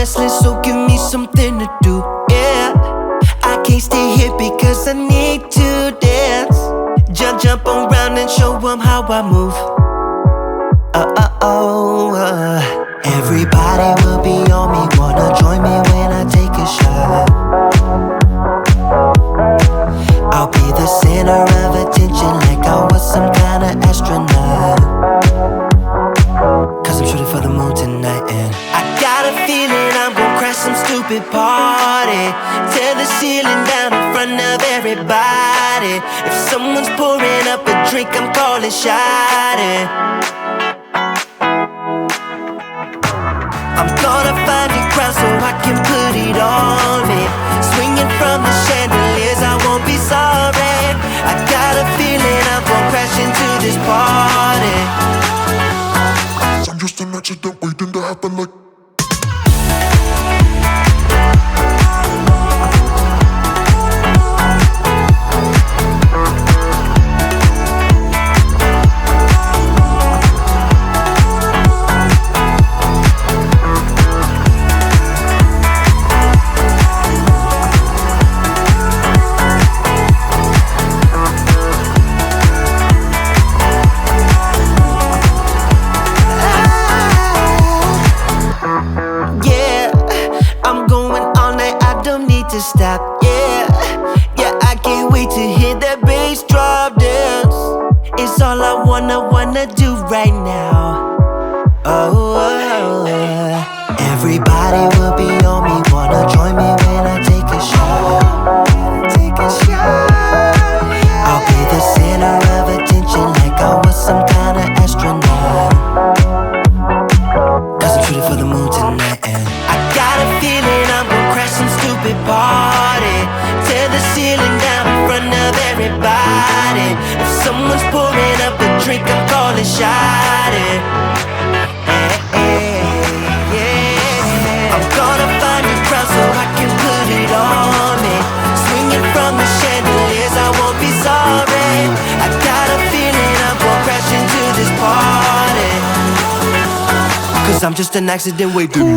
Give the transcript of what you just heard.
restless, so give me something to do, yeah. I can't stay here because I need to dance. Jump around and show them how I move. Everybody will be on me, wanna join me when I take a shot. I'll be the center of attention like I was some kind of astronaut. Cause I'm shooting for the moon tonight and I got a feeling I'm gonna crash some stupid party. Tear the ceiling down in front of everybody. If someone's pouring up a drink, I'm calling shawty. I'm gonna find a crowd so I can put it on me. Swinging from the chandeliers, I won't be sorry. I got a feeling I'm gonna crash into this party. I'm just an accident waiting to happen like. To stop, yeah, I can't wait to hear that bass drop dance. It's all I wanna do right now. Everybody will be on me, wanna join me when I take a shot. I'll be the center of attention like I was some kind of astronaut. Cause I'm shooting for the moon tonight and I got a feeling I'm gonna crash some stupid party. Tear the ceiling down in front of everybody. If someone's pouring up a drink, I'm calling shawty. I'm gonna find a crowd so I can put it on me. Swinging from the chandeliers, I won't be sorry. I got a feeling I'm gonna crash into this party. Cause I'm just an accident waiting.